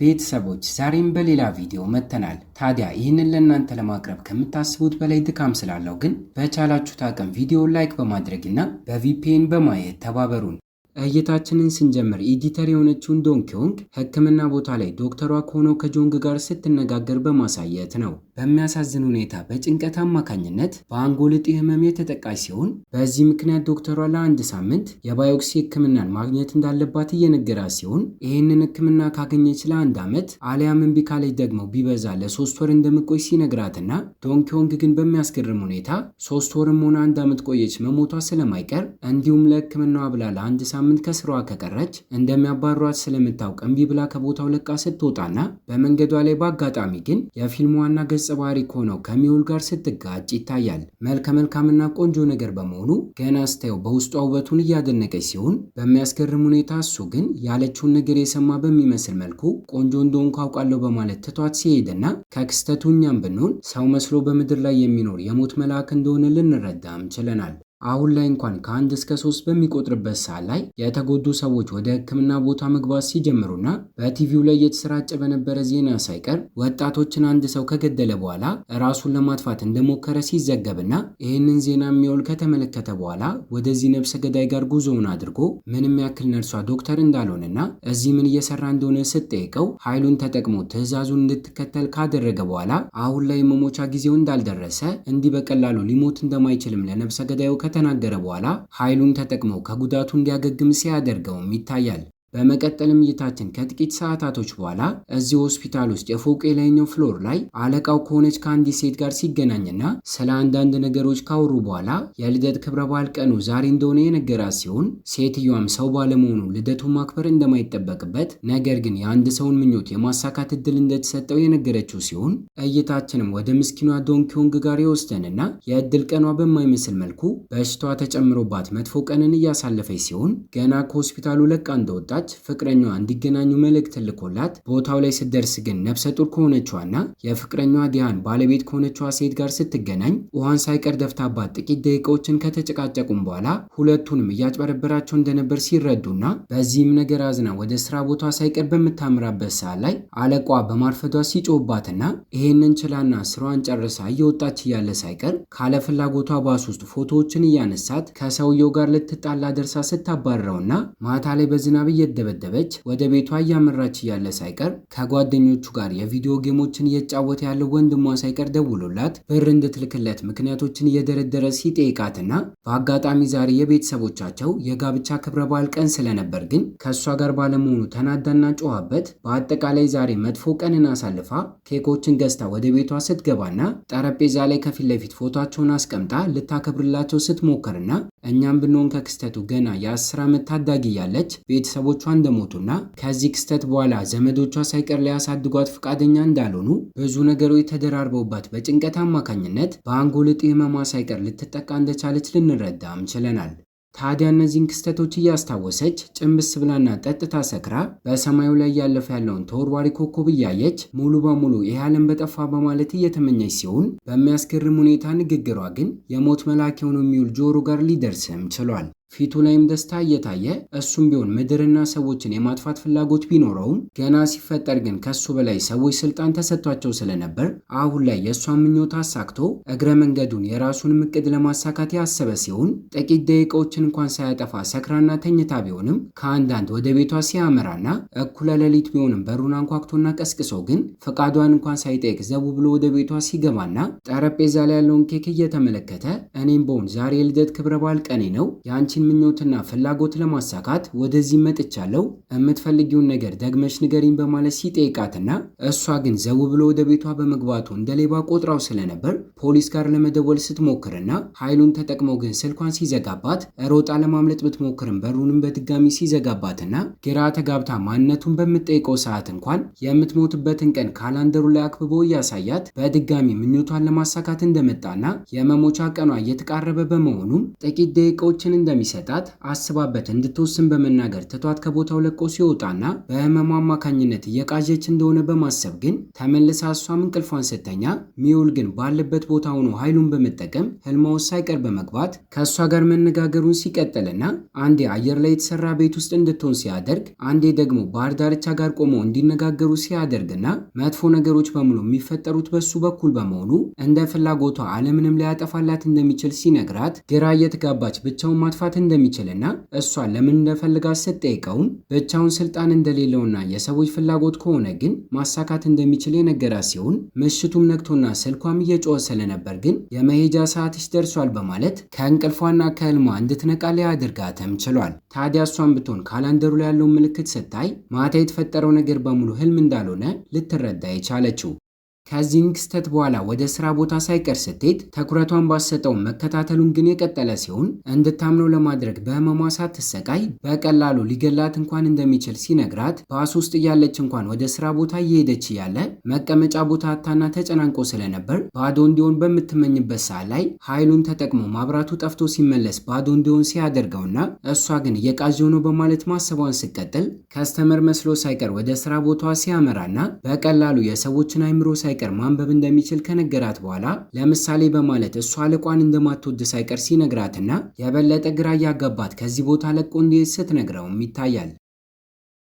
ቤተሰቦች ዛሬም በሌላ ቪዲዮ መጥተናል። ታዲያ ይህንን ለእናንተ ለማቅረብ ከምታስቡት በላይ ድካም ስላለው ግን በቻላችሁት አቅም ቪዲዮ ላይክ በማድረግና በቪፒኤን በማየት ተባበሩን። እይታችንን ስንጀምር ኤዲተር የሆነችውን ዶንኪዮንግ ሕክምና ቦታ ላይ ዶክተሯ ከሆነው ከጆንግ ጋር ስትነጋገር በማሳየት ነው። በሚያሳዝን ሁኔታ በጭንቀት አማካኝነት በአንጎል እጢ ህመም የተጠቃች ሲሆን በዚህ ምክንያት ዶክተሯ ለአንድ ሳምንት የባዮክሲ ሕክምናን ማግኘት እንዳለባት እየነገራት ሲሆን ይህንን ሕክምና ካገኘች ለአንድ ዓመት አሊያም እምቢ ካለች ደግሞ ቢበዛ ለ3 ወር እንደምቆይ ሲነግራትና ዶንኪዮንግ ግን በሚያስገርም ሁኔታ 3 ወርም ሆነ 1 ዓመት ቆየች መሞቷ ስለማይቀር እንዲሁም ለሕክምናዋ ብላ ለአንድ ሳምንት ከስራዋ ከቀረች እንደሚያባሯት ስለምታውቅ እምቢ ብላ ከቦታው ለቃ ስትወጣና በመንገዷ ላይ በአጋጣሚ ግን የፊልሙ ዋና ገጸ ባህሪ ከሆነው ከሚውል ጋር ስትጋጭ ይታያል። መልከ መልካምና ቆንጆ ነገር በመሆኑ ገና ስታየው በውስጧ ውበቱን እያደነቀች ሲሆን በሚያስገርም ሁኔታ እሱ ግን ያለችውን ነገር የሰማ በሚመስል መልኩ ቆንጆ እንደሆንኩ አውቃለሁ በማለት ትቷት ሲሄድና ከክስተቱ እኛም ብንሆን ሰው መስሎ በምድር ላይ የሚኖር የሞት መልአክ እንደሆነ ልንረዳም ችለናል። አሁን ላይ እንኳን ከ1 እስከ 3 በሚቆጥርበት ሰዓት ላይ የተጎዱ ሰዎች ወደ ሕክምና ቦታ መግባት ሲጀምሩና በቲቪው ላይ የተሰራጨ በነበረ ዜና ሳይቀር ወጣቶችን አንድ ሰው ከገደለ በኋላ ራሱን ለማጥፋት እንደሞከረ ሲዘገብና ይህንን ዜና የሚውል ከተመለከተ በኋላ ወደዚህ ነፍሰ ገዳይ ጋር ጉዞውን አድርጎ ምንም ያክል ነርሷ ዶክተር እንዳልሆነና እዚህ ምን እየሰራ እንደሆነ ስትጠይቀው ኃይሉን ተጠቅሞ ትዕዛዙን እንድትከተል ካደረገ በኋላ አሁን ላይ መሞቻ ጊዜው እንዳልደረሰ እንዲህ በቀላሉ ሊሞት እንደማይችልም ለነፍሰ ገዳዩ ከተናገረ በኋላ ኃይሉን ተጠቅመው ከጉዳቱ እንዲያገግም ሲያደርገውም ይታያል። በመቀጠልም እይታችን ከጥቂት ሰዓታቶች በኋላ እዚህ ሆስፒታል ውስጥ የፎቅ የላይኛው ፍሎር ላይ አለቃው ከሆነች ከአንዲት ሴት ጋር ሲገናኝና ስለ አንዳንድ ነገሮች ካወሩ በኋላ የልደት ክብረ በዓል ቀኑ ዛሬ እንደሆነ የነገራት ሲሆን ሴትዮዋም ሰው ባለመሆኑ ልደቱን ማክበር እንደማይጠበቅበት ነገር ግን የአንድ ሰውን ምኞት የማሳካት እድል እንደተሰጠው የነገረችው ሲሆን እይታችንም ወደ ምስኪኗ ዶንኪዮንግ ጋር የወስደንና የእድል ቀኗ በማይመስል መልኩ በሽታዋ ተጨምሮባት መጥፎ ቀንን እያሳለፈች ሲሆን ገና ከሆስፒታሉ ለቃ እንደወጣች ፍቅረኛዋ እንዲገናኙ መልእክት ልኮላት ቦታው ላይ ስትደርስ ግን ነፍሰ ጡር ከሆነችዋና የፍቅረኛዋ ዲያን ባለቤት ከሆነችዋ ሴት ጋር ስትገናኝ ውሃን ሳይቀር ደፍታባት ጥቂት ደቂቃዎችን ከተጨቃጨቁም በኋላ ሁለቱንም እያጭበረበራቸው እንደነበር ሲረዱና በዚህም ነገር አዝና ወደ ስራ ቦታ ሳይቀር በምታምራበት ሰዓት ላይ አለቋ በማርፈዷ ሲጮህባትና ይሄንን ችላና ስራዋን ጨርሳ እየወጣች እያለ ሳይቀር ካለ ፍላጎቷ ባስ ውስጥ ፎቶዎችን እያነሳት ከሰውየው ጋር ልትጣላ ደርሳ ስታባረውና ማታ ላይ በዝናብ ደበደበች ወደ ቤቷ እያመራች እያለ ሳይቀር ከጓደኞቹ ጋር የቪዲዮ ጌሞችን እየተጫወተ ያለው ወንድሟ ሳይቀር ደውሎላት ብር እንድትልክለት ምክንያቶችን እየደረደረ ሲጠይቃትና በአጋጣሚ ዛሬ የቤተሰቦቻቸው የጋብቻ ክብረ በዓል ቀን ስለነበር ግን ከእሷ ጋር ባለመሆኑ ተናዳና ጮኻበት በአጠቃላይ ዛሬ መጥፎ ቀንን አሳልፋ ኬኮችን ገዝታ ወደ ቤቷ ስትገባና ጠረጴዛ ላይ ከፊት ለፊት ፎቶቸውን አስቀምጣ ልታከብርላቸው ስትሞክርና እኛም ብንሆን ከክስተቱ ገና የ10 ዓመት ታዳጊ ያለች ቤተሰቦቿ እንደሞቱና ከዚህ ክስተት በኋላ ዘመዶቿ ሳይቀር ሊያሳድጓት ፈቃደኛ እንዳልሆኑ ብዙ ነገሮች ተደራርበውባት በጭንቀት አማካኝነት በአንጎል እጢ ህመሟ ሳይቀር ልትጠቃ እንደቻለች ልንረዳም ችለናል። ታዲያ እነዚህን ክስተቶች እያስታወሰች ጭንብስ ብላና ጠጥታ ሰክራ በሰማዩ ላይ እያለፈ ያለውን ተወርዋሪ ኮከብ እያየች ሙሉ በሙሉ ይህ ዓለም በጠፋ በማለት እየተመኘች ሲሆን በሚያስገርም ሁኔታ ንግግሯ ግን የሞት መልአክ የሆነው የሚውል ጆሮ ጋር ሊደርስም ችሏል። ፊቱ ላይም ደስታ እየታየ እሱም ቢሆን ምድርና ሰዎችን የማጥፋት ፍላጎት ቢኖረውም ገና ሲፈጠር ግን ከሱ በላይ ሰዎች ስልጣን ተሰጥቷቸው ስለነበር አሁን ላይ የእሷን ምኞት አሳክቶ እግረ መንገዱን የራሱን እቅድ ለማሳካት ያሰበ ሲሆን ጥቂት ደቂቃዎችን እንኳን ሳያጠፋ ሰክራና ተኝታ ቢሆንም ከአንዳንድ ወደ ቤቷ ሲያመራና እኩለ ሌሊት ቢሆንም በሩን አንኳኩቶና ቀስቅሶ ግን ፈቃዷን እንኳን ሳይጠይቅ ዘቡ ብሎ ወደ ቤቷ ሲገባና ጠረጴዛ ላይ ያለውን ኬክ እየተመለከተ እኔም በሆን ዛሬ የልደት ክብረ በዓል ቀኔ ነው የአንቺ ምኞትና ፍላጎት ለማሳካት ወደዚህ መጥቻለሁ የምትፈልጊውን ነገር ደግመሽ ንገሪኝ በማለት ሲጠይቃትና እሷ ግን ዘው ብሎ ወደ ቤቷ በመግባቱ እንደ ሌባ ቆጥራው ስለነበር ፖሊስ ጋር ለመደወል ስትሞክርና ኃይሉን ተጠቅመው ግን ስልኳን ሲዘጋባት ሮጣ ለማምለጥ ብትሞክርም በሩንም በድጋሚ ሲዘጋባትና ግራ ተጋብታ ማንነቱን በምትጠይቀው ሰዓት እንኳን የምትሞትበትን ቀን ካላንደሩ ላይ አክብቦ እያሳያት በድጋሚ ምኞቷን ለማሳካት እንደመጣና የመሞቻ ቀኗ እየተቃረበ በመሆኑም ጥቂት ደቂቃዎችን እንደሚ እንደሚሰጣት አስባበት እንድትወስን በመናገር ትቷት ከቦታው ለቆ ሲወጣና በህመሙ አማካኝነት እየቃዠች እንደሆነ በማሰብ ግን ተመልሳ እሷም እንቅልፏን ስተኛ ሚውል ግን ባለበት ቦታ ሆኖ ኃይሉን በመጠቀም ህልሟ ውስጥ ሳይቀር በመግባት ከእሷ ጋር መነጋገሩን ሲቀጥልና አንዴ አየር ላይ የተሰራ ቤት ውስጥ እንድትሆን ሲያደርግ፣ አንዴ ደግሞ ባህር ዳርቻ ጋር ቆመው እንዲነጋገሩ ሲያደርግና መጥፎ ነገሮች በሙሉ የሚፈጠሩት በሱ በኩል በመሆኑ እንደ ፍላጎቷ ዓለምንም ሊያጠፋላት እንደሚችል ሲነግራት ግራ እየተጋባች ብቻውን ማጥፋት እንደሚችልና እሷን ለምን እንደፈልጋት ስትጠይቀውም ብቻውን ስልጣን እንደሌለውና የሰዎች ፍላጎት ከሆነ ግን ማሳካት እንደሚችል የነገራት ሲሆን ምሽቱም ነግቶና ስልኳም እየጮኸ ስለነበር ግን የመሄጃ ሰዓትሽ ደርሷል በማለት ከእንቅልፏና ከህልሟ እንድትነቃ ሊያደርጋትም ችሏል። ታዲያ እሷን ብትሆን ካላንደሩ ላይ ያለውን ምልክት ስታይ ማታ የተፈጠረው ነገር በሙሉ ህልም እንዳልሆነ ልትረዳ የቻለችው። ከዚህም ክስተት በኋላ ወደ ስራ ቦታ ሳይቀር ስትሄድ ትኩረቷን ባሰጠውን መከታተሉን ግን የቀጠለ ሲሆን እንድታምነው ለማድረግ በህመሟ ሳትሰቃይ በቀላሉ ሊገላት እንኳን እንደሚችል ሲነግራት ባስ ውስጥ እያለች እንኳን ወደ ስራ ቦታ እየሄደች እያለ መቀመጫ ቦታ አታና ተጨናንቆ ስለነበር ባዶ እንዲሆን በምትመኝበት ሰዓት ላይ ኃይሉን ተጠቅሞ ማብራቱ ጠፍቶ ሲመለስ ባዶ እንዲሆን ሲያደርገውና እሷ ግን እየቃዠው ነው በማለት ማሰቧን ስቀጥል ከስተመር መስሎ ሳይቀር ወደ ስራ ቦታዋ ሲያመራና በቀላሉ የሰዎችን አይምሮ ሳይቀር ማንበብ እንደሚችል ከነገራት በኋላ ለምሳሌ በማለት እሷ አለቋን እንደማትወድ ሳይቀር ሲነግራትና የበለጠ ግራ ያጋባት ከዚህ ቦታ ለቆ እንዲሄድ ስትነግረውም ይታያል።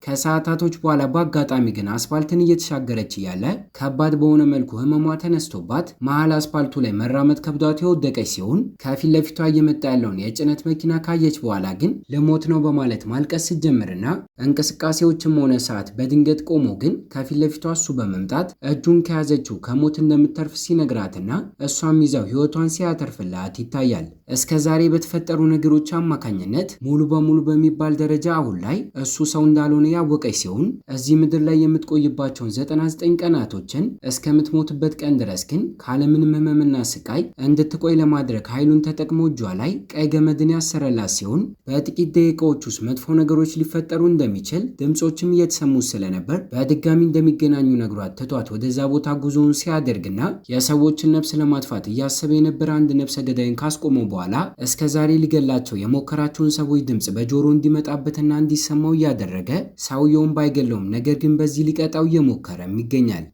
ከሰዓታቶች በኋላ በአጋጣሚ ግን አስፓልትን እየተሻገረች እያለ ከባድ በሆነ መልኩ ህመሟ ተነስቶባት መሃል አስፓልቱ ላይ መራመድ ከብዷት የወደቀች ሲሆን ከፊት ለፊቷ እየመጣ ያለውን የጭነት መኪና ካየች በኋላ ግን ልሞት ነው በማለት ማልቀስ ስትጀምርና እንቅስቃሴዎችም ሆነ ሰዓት በድንገት ቆሞ ግን ከፊት ለፊቷ እሱ በመምጣት እጁን ከያዘችው ከሞት እንደምትተርፍ ሲነግራትና እሷም ይዛው ህይወቷን ሲያተርፍላት ይታያል። እስከ ዛሬ በተፈጠሩ ነገሮች አማካኝነት ሙሉ በሙሉ በሚባል ደረጃ አሁን ላይ እሱ ሰው እንዳልሆነ ያወቀች ሲሆን እዚህ ምድር ላይ የምትቆይባቸውን 99 ቀናቶችን እስከምትሞትበት ቀን ድረስ ግን ካለምንም ህመምና ስቃይ እንድትቆይ ለማድረግ ኃይሉን ተጠቅሞ እጇ ላይ ቀይ ገመድን ያሰረላት ሲሆን በጥቂት ደቂቃዎች ውስጥ መጥፎ ነገሮች ሊፈጠሩ እንደሚችል ድምጾችም እየተሰሙ ስለነበር በድጋሚ እንደሚገናኙ ነግሯት ትቷት ወደዛ ቦታ ጉዞውን ሲያደርግና የሰዎችን ነፍስ ለማጥፋት እያሰበ የነበረ አንድ ነፍሰ ገዳይን ካስቆመው በኋላ እስከዛሬ ሊገላቸው የሞከራቸውን ሰዎች ድምጽ በጆሮ እንዲመጣበትና እንዲሰማው እያደረገ ሰውየውን ባይገለውም ነገር ግን በዚህ ሊቀጣው እየሞከረም ይገኛል።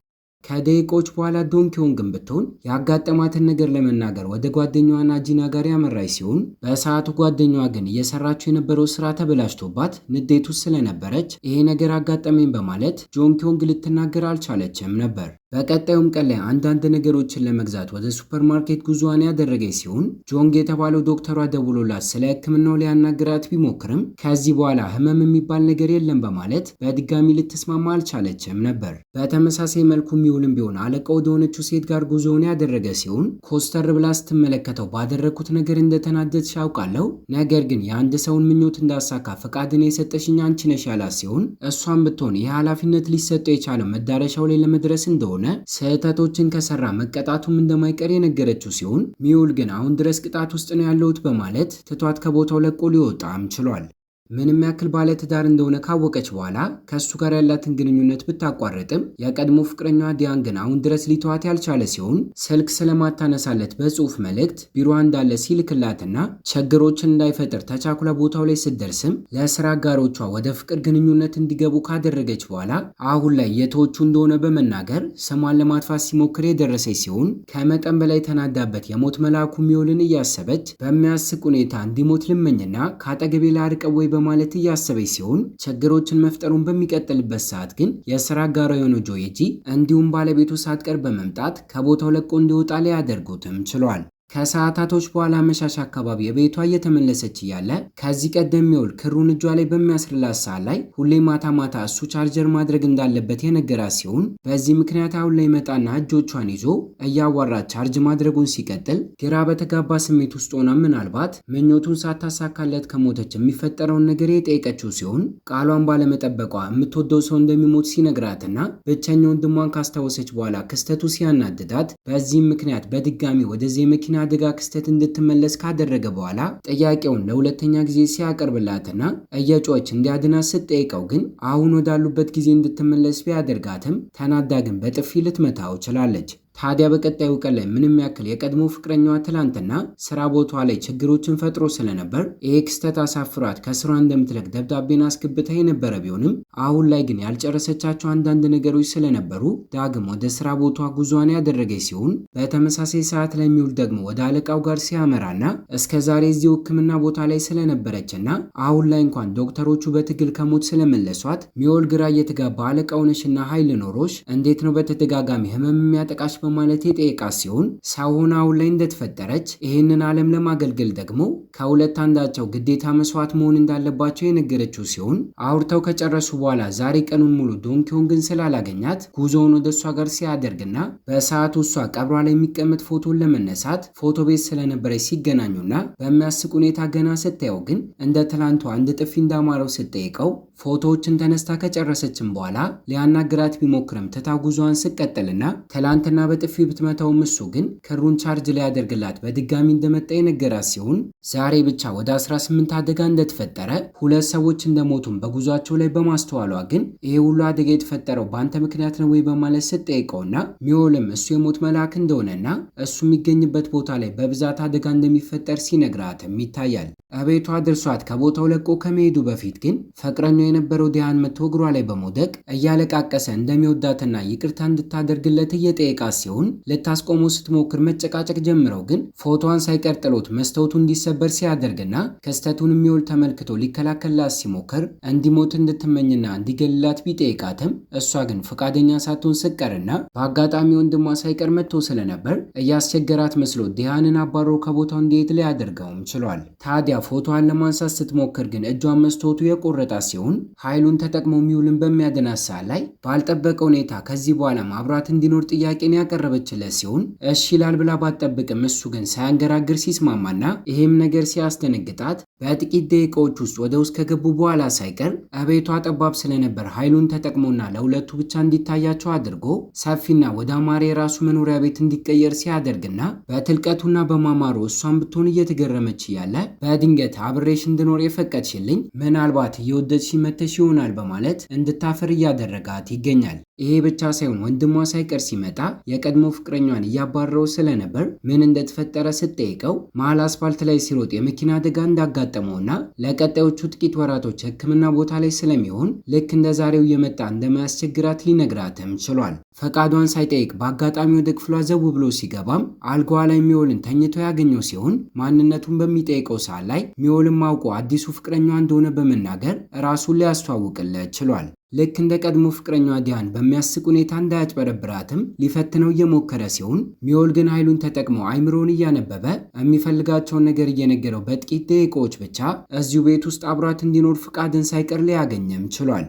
ከደቂቆች በኋላ ዶንኪዮንግን ብትሆን ያጋጠማትን ነገር ለመናገር ወደ ጓደኛዋ ናጂና ጋር ያመራች ሲሆን በሰዓቱ ጓደኛዋ ግን እየሰራችው የነበረው ስራ ተበላሽቶባት ንዴት ውስጥ ስለነበረች ይሄ ነገር አጋጠመኝ በማለት ጆንኪዮንግ ልትናገር አልቻለችም ነበር። በቀጣዩም ቀን ላይ አንዳንድ ነገሮችን ለመግዛት ወደ ሱፐርማርኬት ጉዞዋን ያደረገች ሲሆን ጆንግ የተባለው ዶክተሯ ደውሎላት ስለ ሕክምናው ሊያናግራት ቢሞክርም ከዚህ በኋላ ህመም የሚባል ነገር የለም በማለት በድጋሚ ልትስማማ አልቻለችም ነበር። በተመሳሳይ መልኩ ሚውልም ቢሆን አለቃው ወደሆነችው ሴት ጋር ጉዞውን ያደረገ ሲሆን ኮስተር ብላ ስትመለከተው ባደረኩት ነገር እንደተናደድሽ ያውቃለሁ፣ ነገር ግን የአንድ ሰውን ምኞት እንዳሳካ ፈቃድን የሰጠሽኝ አንቺ ነሽ ያላት ሲሆን እሷም ብትሆን ይህ ኃላፊነት ሊሰጠው የቻለው መዳረሻው ላይ ለመድረስ እንደሆነ ስህተቶችን ከሰራ መቀጣቱም እንደማይቀር የነገረችው ሲሆን ሚውል ግን አሁን ድረስ ቅጣት ውስጥ ነው ያለሁት በማለት ትቷት ከቦታው ለቆ ሊወጣም ችሏል። ምንም ያክል ባለ ትዳር እንደሆነ ካወቀች በኋላ ከሱ ጋር ያላትን ግንኙነት ብታቋርጥም የቀድሞ ፍቅረኛዋ ዲያን ግን አሁን ድረስ ሊተዋት ያልቻለ ሲሆን ስልክ ስለማታነሳለት በጽሁፍ መልእክት ቢሮ እንዳለ ሲልክላትና ችግሮችን እንዳይፈጥር ተቻኩላ ቦታው ላይ ስትደርስም ለስራ አጋሮቿ ወደ ፍቅር ግንኙነት እንዲገቡ ካደረገች በኋላ አሁን ላይ የተወቹ እንደሆነ በመናገር ስሟን ለማጥፋት ሲሞክር የደረሰች ሲሆን ከመጠን በላይ ተናዳበት የሞት መልአኩ ሚውልን እያሰበች በሚያስቅ ሁኔታ እንዲሞት ልመኝና ከአጠገቤ ላርቀው ወይ በማለት እያሰበች ሲሆን ችግሮችን መፍጠሩን በሚቀጥልበት ሰዓት ግን የስራ አጋሯ የሆነው ጆይጂ እንዲሁም ባለቤቱ ሳትቀር በመምጣት ከቦታው ለቆ እንዲወጣ ሊያደርጉትም ችሏል። ከሰዓታቶች በኋላ አመሻሽ አካባቢ የቤቷ እየተመለሰች እያለ ከዚህ ቀደም ሚውል ክሩን እጇ ላይ በሚያስርላት ሰዓት ላይ ሁሌ ማታ ማታ እሱ ቻርጀር ማድረግ እንዳለበት የነገራት ሲሆን በዚህ ምክንያት አሁን ላይ መጣና እጆቿን ይዞ እያዋራት ቻርጅ ማድረጉን ሲቀጥል ግራ በተጋባ ስሜት ውስጥ ሆና ምናልባት ምኞቱን ሳታሳካለት ከሞተች የሚፈጠረውን ነገር የጠየቀችው ሲሆን ቃሏን ባለመጠበቋ የምትወደው ሰው እንደሚሞት ሲነግራትና ብቸኛ ወንድሟን ካስታወሰች በኋላ ክስተቱ ሲያናድዳት በዚህም ምክንያት በድጋሚ ወደዚህ መኪና አደጋ ክስተት እንድትመለስ ካደረገ በኋላ ጥያቄውን ለሁለተኛ ጊዜ ሲያቀርብላትና እየጮች እንዲያድናት ስትጠይቀው ግን አሁን ወዳሉበት ጊዜ እንድትመለስ ቢያደርጋትም ተናዳ ግን በጥፊ ልትመታው ችላለች። ታዲያ በቀጣዩ ቀን ላይ ምንም ያክል የቀድሞ ፍቅረኛዋ ትላንትና ስራ ቦታዋ ላይ ችግሮችን ፈጥሮ ስለነበር ይሄ ክስተት አሳፍሯት ከስሯ እንደምትለቅ ደብዳቤን አስገብታ የነበረ ቢሆንም አሁን ላይ ግን ያልጨረሰቻቸው አንዳንድ ነገሮች ስለነበሩ ዳግም ወደ ስራ ቦታዋ ጉዟን ያደረገች ሲሆን በተመሳሳይ ሰዓት ላይ ሚውል ደግሞ ወደ አለቃው ጋር ሲያመራና እስከዛሬ እዚሁ ሕክምና ቦታ ላይ ስለነበረችና አሁን ላይ እንኳን ዶክተሮቹ በትግል ከሞት ስለመለሷት ሚውል ግራ እየተጋባ አለቃው ነሽና ኃይል ኖሮሽ እንዴት ነው በተደጋጋሚ ህመም የሚያጠቃሽ በማለት የጠየቃት ሲሆን ሳይሆን አሁን ላይ እንደተፈጠረች ይህንን ዓለም ለማገልገል ደግሞ ከሁለት አንዳቸው ግዴታ መስዋዕት መሆን እንዳለባቸው የነገረችው ሲሆን አውርተው ከጨረሱ በኋላ ዛሬ ቀኑን ሙሉ ዶንኪዮን ግን ስላላገኛት ጉዞውን ወደ እሷ ጋር ሲያደርግና በሰዓቱ እሷ ቀብሯ ላይ የሚቀመጥ ፎቶን ለመነሳት ፎቶ ቤት ስለነበረች ሲገናኙና በሚያስቅ ሁኔታ ገና ስታየው ግን እንደ ትላንቱ አንድ ጥፊ እንዳማረው ስትጠይቀው ፎቶዎችን ተነስታ ከጨረሰችም በኋላ ሊያናግራት ቢሞክርም ትታ ጉዞዋን ስቀጥልና ትላንትና በጥፊ ብትመታውም እሱ ግን ክሩን ቻርጅ ሊያደርግላት በድጋሚ እንደመጣ የነገራት ሲሆን ዛሬ ብቻ ወደ 18 አደጋ እንደተፈጠረ ሁለት ሰዎች እንደሞቱም በጉዟቸው ላይ በማስተዋሏ ግን ይሄ ሁሉ አደጋ የተፈጠረው በአንተ ምክንያት ነው ወይ በማለት ስትጠይቀውና ሚውልም እሱ የሞት መልአክ እንደሆነና እሱ የሚገኝበት ቦታ ላይ በብዛት አደጋ እንደሚፈጠር ሲነግራትም ይታያል። እቤቷ ድርሷት ከቦታው ለቆ ከመሄዱ በፊት ግን ፍቅረኛው የነበረው ዲያን መጥቶ እግሯ ላይ በመውደቅ እያለቃቀሰ እንደሚወዳትና ይቅርታ እንድታደርግለት እየጠየቃት ሲሆን ልታስቆመው ስትሞክር መጨቃጨቅ ጀምረው ግን ፎቶዋን ሳይቀር ጥሎት መስታወቱ እንዲሰበር ሲያደርግና ክስተቱን ሚውል ተመልክቶ ሊከላከልላት ሲሞክር እንዲሞት እንድትመኝና እንዲገልላት ቢጠይቃትም እሷ ግን ፈቃደኛ ሳትሆን ስቀርና በአጋጣሚ ወንድሟ ሳይቀር መጥቶ ስለነበር እያስቸገራት መስሎ ዲያንን አባሮ ከቦታው እንዲሄድ ሊያደርገውም ችሏል። ታዲያ ፎቶዋን ለማንሳት ስትሞክር ግን እጇን መስታወቱ የቆረጣት ሲሆን ኃይሉን ተጠቅሞ ሚውልን በሚያድናት ሰዓት ላይ ባልጠበቀ ሁኔታ ከዚህ በኋላ ማብራት እንዲኖር ጥያቄን ያቀረበችለት ሲሆን እሺ ይላል ብላ ባትጠብቅም እሱ ግን ሳያንገራግር ሲስማማና ይሄም ነገር ሲያስደነግጣት በጥቂት ደቂቃዎች ውስጥ ወደ ውስጥ ከገቡ በኋላ ሳይቀር እቤቷ ጠባብ ስለነበር ኃይሉን ተጠቅሞና ለሁለቱ ብቻ እንዲታያቸው አድርጎ ሰፊና ወደ አማረ የራሱ መኖሪያ ቤት እንዲቀየር ሲያደርግና በትልቀቱና በማማሩ እሷን ብትሆን እየተገረመች እያለ በድንገት አብሬሽ እንድኖር የፈቀድሽልኝ ምናልባት እየወደድሽ መተሽ ይሆናል በማለት እንድታፈር እያደረጋት ይገኛል። ይሄ ብቻ ሳይሆን ወንድሟ ሳይቀር ሲመጣ የቀድሞ ፍቅረኛዋን እያባረረው ስለነበር ምን እንደተፈጠረ ስትጠይቀው መሀል አስፋልት ላይ ሲሮጥ የመኪና አደጋ እንዳጋጠመውና ለቀጣዮቹ ጥቂት ወራቶች ሕክምና ቦታ ላይ ስለሚሆን ልክ እንደ ዛሬው እየመጣ እንደማያስቸግራት ሊነግራትም ችሏል። ፈቃዷን ሳይጠይቅ በአጋጣሚ ወደ ክፍሏ ዘው ብሎ ሲገባም አልጋዋ ላይ ሚውልን ተኝቶ ያገኘው ሲሆን ማንነቱን በሚጠይቀው ሰዓት ላይ ሚውልም አውቆ አዲሱ ፍቅረኛዋ እንደሆነ በመናገር ራሱን ሊያስተዋውቅለት ችሏል። ልክ እንደ ቀድሞ ፍቅረኛዋ ዲያን በሚያስቅ ሁኔታ እንዳያጭበረብራትም ሊፈትነው እየሞከረ ሲሆን ሚውል ግን ኃይሉን ተጠቅሞ አይምሮውን እያነበበ የሚፈልጋቸውን ነገር እየነገረው በጥቂት ደቂቃዎች ብቻ እዚሁ ቤት ውስጥ አብሯት እንዲኖር ፍቃድን ሳይቀር ሊያገኘም ችሏል።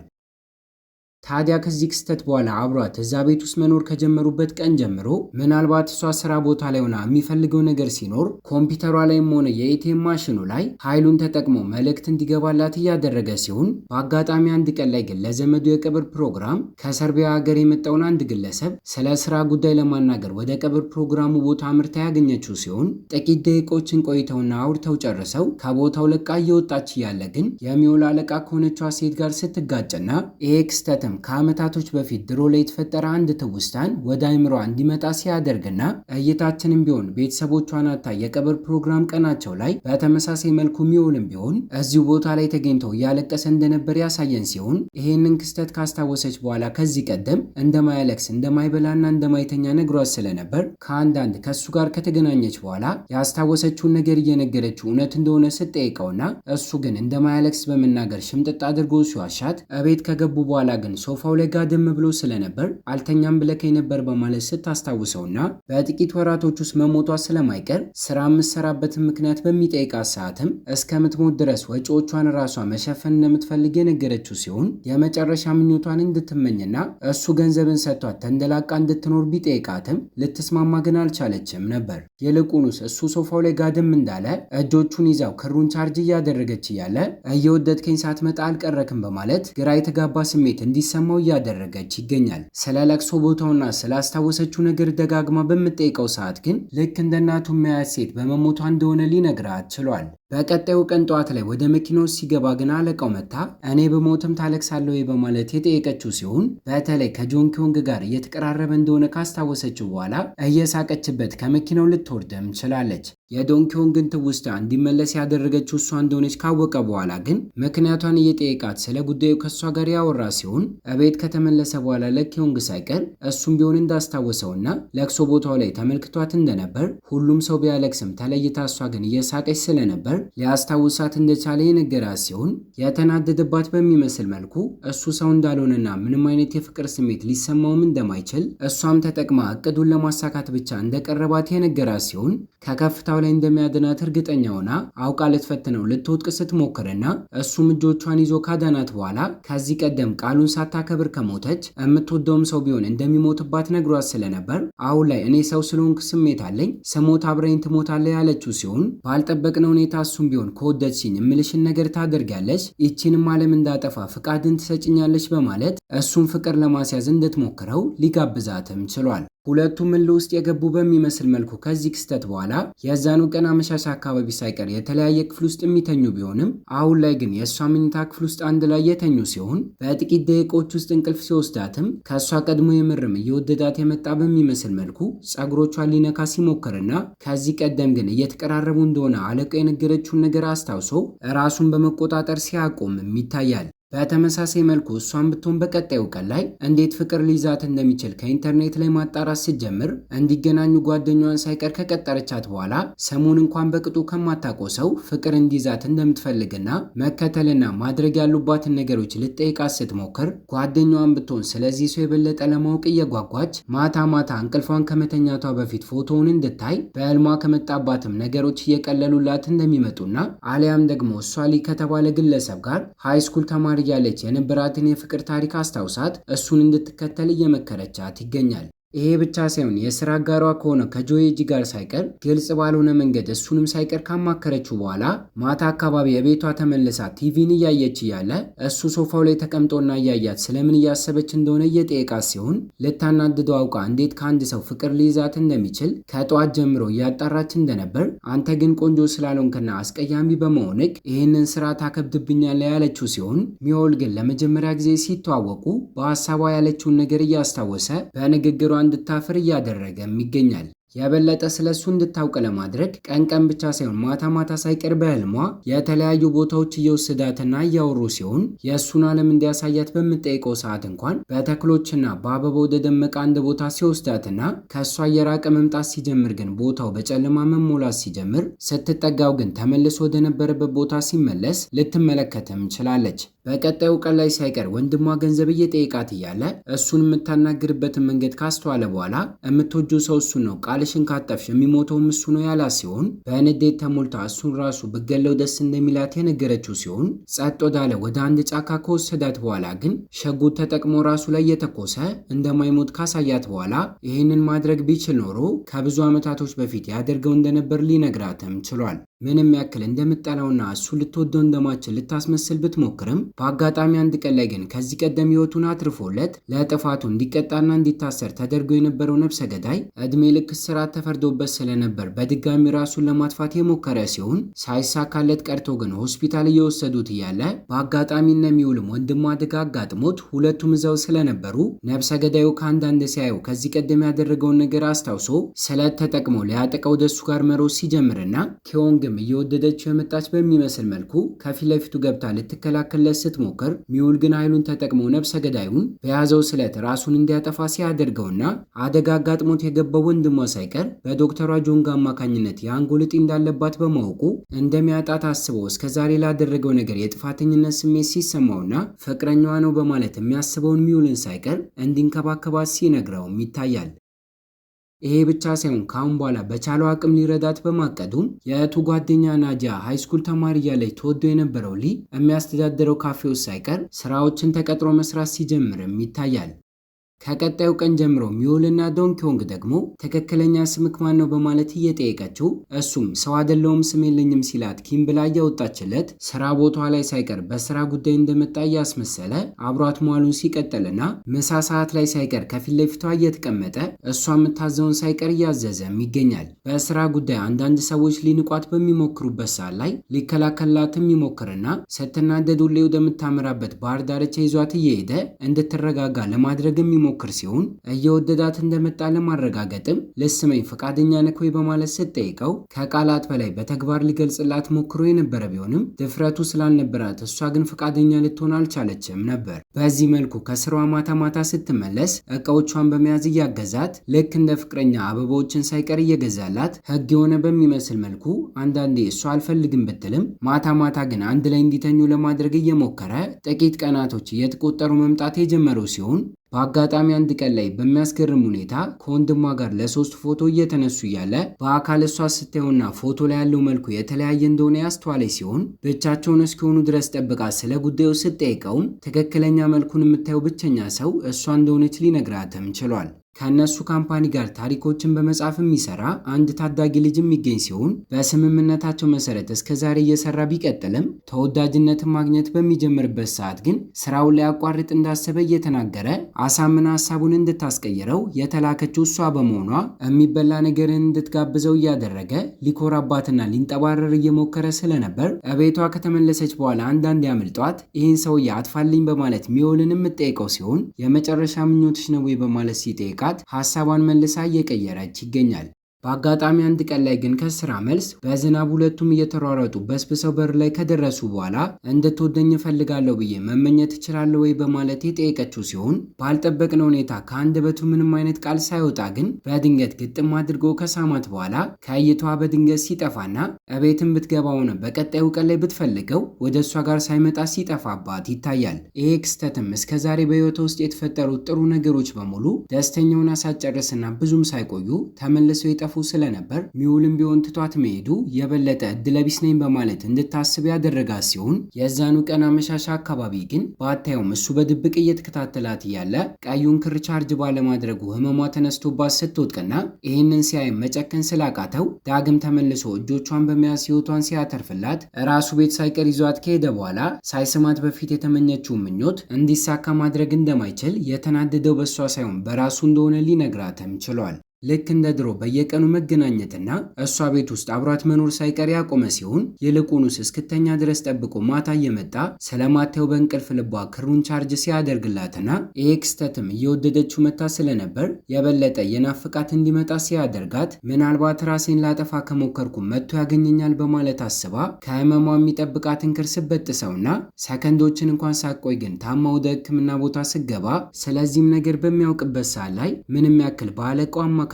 ታዲያ ከዚህ ክስተት በኋላ አብሯት እዛ ቤት ውስጥ መኖር ከጀመሩበት ቀን ጀምሮ ምናልባት እሷ ስራ ቦታ ላይ ሆና የሚፈልገው ነገር ሲኖር ኮምፒውተሯ ላይም ሆነ የኤቲኤም ማሽኑ ላይ ኃይሉን ተጠቅሞ መልእክት እንዲገባላት እያደረገ ሲሆን በአጋጣሚ አንድ ቀን ላይ ግን ለዘመዱ የቀብር ፕሮግራም ከሰርቢያ ሀገር የመጣውን አንድ ግለሰብ ስለ ስራ ጉዳይ ለማናገር ወደ ቀብር ፕሮግራሙ ቦታ አምርታ ያገኘችው ሲሆን ጥቂት ደቂቆችን ቆይተውና አውርተው ጨርሰው ከቦታው ለቃ እየወጣች እያለ ግን የሚውል አለቃ ከሆነችዋ ሴት ጋር ስትጋጭና ይሄ ክስተትም ከዓመታቶች በፊት ድሮ ላይ የተፈጠረ አንድ ትውስታን ወደ አይምሯ እንዲመጣ ሲያደርግና እይታችንም ቢሆን ቤተሰቦቿን አታ የቀብር ፕሮግራም ቀናቸው ላይ በተመሳሳይ መልኩ ሚውልም ቢሆን እዚሁ ቦታ ላይ ተገኝተው እያለቀሰ እንደነበር ያሳየን ሲሆን ይሄንን ክስተት ካስታወሰች በኋላ ከዚህ ቀደም እንደማያለቅስ እንደማይበላና እንደማይተኛ ነግሯት ስለነበር ከአንዳንድ ከሱ ጋር ከተገናኘች በኋላ ያስታወሰችውን ነገር እየነገረችው እውነት እንደሆነ ስትጠይቀውና እሱ ግን እንደማያለቅስ በመናገር ሽምጥጥ አድርጎ ሲዋሻት እቤት ከገቡ በኋላ ግን ሶፋው ላይ ጋደም ብሎ ስለነበር አልተኛም ብለከኝ ነበር በማለት ስታስታውሰውና በጥቂት ወራቶች ውስጥ መሞቷ ስለማይቀር ስራ የምትሰራበትን ምክንያት በሚጠይቃት ሰዓትም እስከምትሞት ድረስ ወጪዎቿን ራሷ መሸፈን እንደምትፈልግ የነገረችው ሲሆን የመጨረሻ ምኞቷን እንድትመኝና እሱ ገንዘብን ሰጥቷት ተንደላቃ እንድትኖር ቢጠይቃትም ልትስማማ ግን አልቻለችም ነበር። ይልቁንስ እሱ ሶፋው ላይ ጋደም እንዳለ እጆቹን ይዛው ክሩን ቻርጅ እያደረገች እያለ እየወደድከኝ ሳትመጣ አልቀረክም በማለት ግራ የተጋባ ስሜት እንዲሰማው እያደረገች ይገኛል። ስለ ለቅሶ ቦታውና ስላስታወሰችው ነገር ደጋግማ በምትጠይቀው ሰዓት ግን ልክ እንደ እናቱ የሚያያት ሴት በመሞቷ እንደሆነ ሊነግራት ችሏል። በቀጣዩ ቀን ጠዋት ላይ ወደ መኪናው ሲገባ ግን አለቃው መታ እኔ በሞትም ታለቅሳለሁ በማለት የጠየቀችው ሲሆን በተለይ ከጆን ኪዮንግ ጋር እየተቀራረበ እንደሆነ ካስታወሰችው በኋላ እየሳቀችበት ከመኪናው ልትወርድም ችላለች። የዶን ኪዮንግን ትውስታ እንዲመለስ ያደረገችው እሷ እንደሆነች ካወቀ በኋላ ግን ምክንያቷን እየጠየቃት ስለ ጉዳዩ ከእሷ ጋር ያወራ ሲሆን እቤት ከተመለሰ በኋላ ለኪዮንግ ሳይቀር እሱም ቢሆን እንዳስታወሰውና ለቅሶ ቦታው ላይ ተመልክቷት እንደነበር ሁሉም ሰው ቢያለቅስም ተለይታ እሷ ግን እየሳቀች ስለነበር ሊያስታውሳት እንደቻለ የነገራት ሲሆን የተናደደባት በሚመስል መልኩ እሱ ሰው እንዳልሆነና ምንም አይነት የፍቅር ስሜት ሊሰማውም እንደማይችል እሷም ተጠቅማ እቅዱን ለማሳካት ብቻ እንደቀረባት የነገራት ሲሆን ከከፍታው ላይ እንደሚያድናት እርግጠኛ ሆና አውቃ ልትፈትነው ልትወጥቅ ስትሞክርና እሱም እጆቿን ይዞ ካዳናት በኋላ ከዚህ ቀደም ቃሉን ሳታከብር ከሞተች የምትወደውም ሰው ቢሆን እንደሚሞትባት ነግሯት ስለነበር አሁን ላይ እኔ ሰው ስለሆንክ ስሜት አለኝ ስሞት አብረኝ ትሞታለህ ያለችው ሲሆን ባልጠበቅነው ሁኔታ እሱም ቢሆን ከወደድሽኝ እምልሽን ነገር ታደርጊያለሽ፣ ይቺንም ዓለም እንዳጠፋ ፍቃድን ትሰጭኛለች በማለት እሱም ፍቅር ለማስያዝ እንድትሞክረው ሊጋብዛትም ችሏል። ሁለቱም እልህ ውስጥ የገቡ በሚመስል መልኩ ከዚህ ክስተት በኋላ የዛኑ ቀን አመሻሽ አካባቢ ሳይቀር የተለያየ ክፍል ውስጥ የሚተኙ ቢሆንም አሁን ላይ ግን የእሷ መኝታ ክፍል ውስጥ አንድ ላይ የተኙ ሲሆን በጥቂት ደቂቃዎች ውስጥ እንቅልፍ ሲወስዳትም ከእሷ ቀድሞ የምርም እየወደዳት የመጣ በሚመስል መልኩ ጸጉሮቿን ሊነካ ሲሞክርና ከዚህ ቀደም ግን እየተቀራረቡ እንደሆነ አለቃው የነገረችውን ነገር አስታውሶ ራሱን በመቆጣጠር ሲያቆምም ይታያል። በተመሳሳይ መልኩ እሷን ብትሆን በቀጣዩ ቀን ላይ እንዴት ፍቅር ሊይዛት እንደሚችል ከኢንተርኔት ላይ ማጣራት ስትጀምር እንዲገናኙ ጓደኛዋን ሳይቀር ከቀጠረቻት በኋላ ሰሞን እንኳን በቅጡ ከማታውቀው ሰው ፍቅር እንዲይዛት እንደምትፈልግና መከተልና ማድረግ ያሉባትን ነገሮች ልትጠይቃት ስትሞክር ጓደኛዋን ብትሆን ስለዚህ ሰው የበለጠ ለማወቅ እየጓጓች ማታ ማታ እንቅልፏን ከመተኛቷ በፊት ፎቶውን እንድታይ በህልሟ ከመጣባትም ነገሮች እየቀለሉላት እንደሚመጡና አሊያም ደግሞ እሷ ሊ ከተባለ ግለሰብ ጋር ሃይስኩል ተማሪ ያለች የነበራትን የፍቅር ታሪክ አስታውሳት እሱን እንድትከተል እየመከረቻት ይገኛል። ይሄ ብቻ ሳይሆን የስራ አጋሯ ከሆነ ከጆዬጂ ጋር ሳይቀር ግልጽ ባልሆነ መንገድ እሱንም ሳይቀር ካማከረችው በኋላ ማታ አካባቢ የቤቷ ተመልሳ ቲቪን እያየች እያለ እሱ ሶፋው ላይ ተቀምጦና እያያት ስለምን እያሰበች እንደሆነ እየጠየቃት ሲሆን ልታናድደው አውቃ እንዴት ከአንድ ሰው ፍቅር ሊይዛት እንደሚችል ከጠዋት ጀምሮ እያጣራች እንደነበር አንተ ግን ቆንጆ ስላልሆንክና አስቀያሚ በመሆንክ ይህንን ስራ ታከብድብኛለህ ያለችው ሲሆን ሚሆል ግን ለመጀመሪያ ጊዜ ሲተዋወቁ በሀሳቧ ያለችውን ነገር እያስታወሰ በንግግሯ እንድታፍር እያደረገም ይገኛል። የበለጠ ስለሱ እንድታውቅ ለማድረግ ቀን ቀን ብቻ ሳይሆን ማታ ማታ ሳይቀር በህልሟ የተለያዩ ቦታዎች እየወሰዳትና እያወሩ ሲሆን የእሱን ዓለም እንዲያሳያት በምጠይቀው ሰዓት እንኳን በተክሎችና በአበባ ወደ ደመቀ አንድ ቦታ ሲወስዳትና ከእሷ እየራቀ መምጣት ሲጀምር ግን ቦታው በጨለማ መሞላት ሲጀምር ስትጠጋው ግን ተመልሶ ወደ ነበረበት ቦታ ሲመለስ ልትመለከትም ችላለች። በቀጣዩ ቀን ላይ ሳይቀር ወንድሟ ገንዘብ እየጠየቃት እያለ እሱን የምታናግርበትን መንገድ ካስተዋለ በኋላ የምትወጂው ሰው እሱን ነው ቃልሽን ካጠፍሽ የሚሞተውም እሱ ነው ያላት ሲሆን በንዴት ተሞልታ እሱን ራሱ ብገለው ደስ እንደሚላት የነገረችው ሲሆን ጸጥ ወዳለ ወደ አንድ ጫካ ከወሰዳት በኋላ ግን ሸጉጥ ተጠቅሞ ራሱ ላይ የተኮሰ እንደማይሞት ካሳያት በኋላ ይህንን ማድረግ ቢችል ኖሮ ከብዙ ዓመታቶች በፊት ያደርገው እንደነበር ሊነግራትም ችሏል። ምንም ያክል እንደምጠላውና እሱ ልትወደው እንደማችል ልታስመስል ብትሞክርም በአጋጣሚ አንድ ቀን ላይ ግን ከዚህ ቀደም ህይወቱን አትርፎለት ለጥፋቱ እንዲቀጣና እንዲታሰር ተደርጎ የነበረው ነፍሰ ገዳይ እድሜ ልክ እስራት ተፈርዶበት ስለነበር በድጋሚ ራሱን ለማጥፋት የሞከረ ሲሆን ሳይሳካለት ቀርቶ ግን ሆስፒታል እየወሰዱት እያለ በአጋጣሚ እነሚውልም ወንድሟ አደጋ አጋጥሞት ሁለቱም እዛው ስለነበሩ ነፍሰ ገዳዩ ከአንዳንድ ሲያየው ከዚህ ቀደም ያደረገውን ነገር አስታውሶ ስለት ተጠቅሞ ሊያጠቃው ወደሱ ጋር መሮጥ ሲጀምርና ኪዮንግ እየወደደችው የመጣች በሚመስል መልኩ ከፊት ለፊቱ ገብታ ልትከላከልለት ስትሞክር ሚውል ግን ኃይሉን ተጠቅሞ ነፍሰ ገዳዩን በያዘው ስለት ራሱን እንዲያጠፋ ሲያደርገውና አደጋ አጋጥሞት የገባው ወንድሟ ሳይቀር በዶክተሯ ጆንግ አማካኝነት የአንጎል እጢ እንዳለባት በማወቁ እንደሚያጣት አስበው እስከዛሬ ላደረገው ነገር የጥፋተኝነት ስሜት ሲሰማውና ፍቅረኛዋ ነው በማለት የሚያስበውን ሚውልን ሳይቀር እንዲንከባከባት ሲነግረውም ይታያል። ይሄ ብቻ ሳይሆን ካሁን በኋላ በቻለው አቅም ሊረዳት በማቀዱም የእህቱ ጓደኛ ናዲያ ሃይስኩል ተማሪ እያለች ተወደው የነበረው ሊ የሚያስተዳድረው ካፌ ውስጥ ሳይቀር ስራዎችን ተቀጥሮ መስራት ሲጀምርም ይታያል። ከቀጣዩ ቀን ጀምሮ ሚውልና ዶንኪዮንግ ደግሞ ትክክለኛ ስምክ ማን ነው በማለት እየጠየቀችው እሱም ሰው አይደለሁም ስም የለኝም ሲላት ኪም ብላ እያወጣችለት ስራ ቦታዋ ላይ ሳይቀር በስራ ጉዳይ እንደመጣ እያስመሰለ አብሯት መዋሉን ሲቀጥልና ምሳ ሰዓት ላይ ሳይቀር ከፊት ለፊቷ እየተቀመጠ እሷ የምታዘውን ሳይቀር እያዘዘም ይገኛል። በስራ ጉዳይ አንዳንድ ሰዎች ሊንቋት በሚሞክሩበት ሰዓት ላይ ሊከላከላትም ይሞክርና ስትናደድ ሁሌ ወደምታመራበት ባህር ዳርቻ ይዟት እየሄደ እንድትረጋጋ ለማድረግ የሚሞክር ሲሆን እየወደዳት እንደመጣ ለማረጋገጥም ልስመኝ ፈቃደኛ ነህ ወይ በማለት ስትጠይቀው ከቃላት በላይ በተግባር ሊገልጽላት ሞክሮ የነበረ ቢሆንም ድፍረቱ ስላልነበራት እሷ ግን ፈቃደኛ ልትሆን አልቻለችም ነበር። በዚህ መልኩ ከስራዋ ማታ ማታ ስትመለስ እቃዎቿን በመያዝ እያገዛት ልክ እንደ ፍቅረኛ አበባዎችን ሳይቀር እየገዛላት ህግ የሆነ በሚመስል መልኩ አንዳንዴ እሷ አልፈልግም ብትልም ማታ ማታ ግን አንድ ላይ እንዲተኙ ለማድረግ እየሞከረ ጥቂት ቀናቶች እየተቆጠሩ መምጣት የጀመረው ሲሆን በአጋጣሚ አንድ ቀን ላይ በሚያስገርም ሁኔታ ከወንድሟ ጋር ለሶስት ፎቶ እየተነሱ እያለ በአካል እሷ ስታየውና ፎቶ ላይ ያለው መልኩ የተለያየ እንደሆነ ያስተዋለች ሲሆን ብቻቸውን እስኪሆኑ ድረስ ጠብቃ ስለ ጉዳዩ ስትጠይቀውም ትክክለኛ መልኩን የምታየው ብቸኛ ሰው እሷ እንደሆነች ሊነግራትም ችሏል። ከእነሱ ካምፓኒ ጋር ታሪኮችን በመጻፍ የሚሰራ አንድ ታዳጊ ልጅ የሚገኝ ሲሆን በስምምነታቸው መሰረት እስከዛሬ እየሰራ ቢቀጥልም ተወዳጅነትን ማግኘት በሚጀምርበት ሰዓት ግን ስራውን ሊያቋርጥ እንዳሰበ እየተናገረ አሳምና ሀሳቡን እንድታስቀይረው የተላከችው እሷ በመሆኗ የሚበላ ነገርን እንድትጋብዘው እያደረገ ሊኮራባትና ሊንጠባረር እየሞከረ ስለነበር እቤቷ ከተመለሰች በኋላ አንዳንድ ያምልጧት ይህን ሰውዬ አጥፋልኝ በማለት ሚውልን የምትጠይቀው ሲሆን የመጨረሻ ምኞትሽ ነው ወይ በማለት ሲጠይቃት ሐሳቧን መልሳ እየቀየረች ይገኛል። በአጋጣሚ አንድ ቀን ላይ ግን ከስራ መልስ በዝናብ ሁለቱም እየተሯሯጡ በስብሰው በር ላይ ከደረሱ በኋላ እንድትወደኝ እፈልጋለሁ ብዬ መመኘት እችላለሁ ወይ በማለት የጠየቀችው ሲሆን ባልጠበቅነው ሁኔታ ከአንደበቱ ምንም አይነት ቃል ሳይወጣ ግን በድንገት ግጥም አድርጎ ከሳማት በኋላ ከእይታዋ በድንገት ሲጠፋና እቤትም ብትገባ ሆነ በቀጣዩ ቀን ላይ ብትፈልገው ወደ እሷ ጋር ሳይመጣ ሲጠፋባት ይታያል። ይሄ ክስተትም እስከዛሬ በህይወቷ ውስጥ የተፈጠሩት ጥሩ ነገሮች በሙሉ ደስተኛውን ሳትጨርስና ብዙም ሳይቆዩ ተመልሰው ይጠፉ ስለነበር ሚውልም ቢሆን ትቷት መሄዱ የበለጠ እድለቢስ ነኝ በማለት እንድታስብ ያደረጋት ሲሆን የዛኑ ቀን አመሻሻ አካባቢ ግን ባታየውም እሱ በድብቅ እየተከታተላት እያለ ቀዩን ክር ቻርጅ ባለማድረጉ ህመሟ ተነስቶባት ስትወድቅና ይህንን ሲያይ መጨከን ስላቃተው ዳግም ተመልሶ እጆቿን በመያዝ ህይወቷን ሲያተርፍላት ራሱ ቤት ሳይቀር ይዟት ከሄደ በኋላ ሳይስማት በፊት የተመኘችውን ምኞት እንዲሳካ ማድረግ እንደማይችል የተናደደው በሷ ሳይሆን በራሱ እንደሆነ ሊነግራትም ችሏል። ልክ እንደ ድሮ በየቀኑ መገናኘትና እሷ ቤት ውስጥ አብሯት መኖር ሳይቀር ያቆመ ሲሆን ይልቁንስ እስክተኛ ድረስ ጠብቆ ማታ እየመጣ ስለማታየው በእንቅልፍ ልቧ ክሩን ቻርጅ ሲያደርግላትና ይሄ ክስተትም እየወደደችው መታ ስለነበር የበለጠ የናፍቃት እንዲመጣ ሲያደርጋት ምናልባት ራሴን ላጠፋ ከሞከርኩ መጥቶ ያገኘኛል በማለት አስባ ከህመሟ የሚጠብቃትን ክር ስበጥሰውና ሰከንዶችን እንኳን ሳቆይ ግን ታማ ወደ ሕክምና ቦታ ስገባ ስለዚህም ነገር በሚያውቅበት ሰዓት ላይ ምንም ያክል ባለቀው አማካኝነት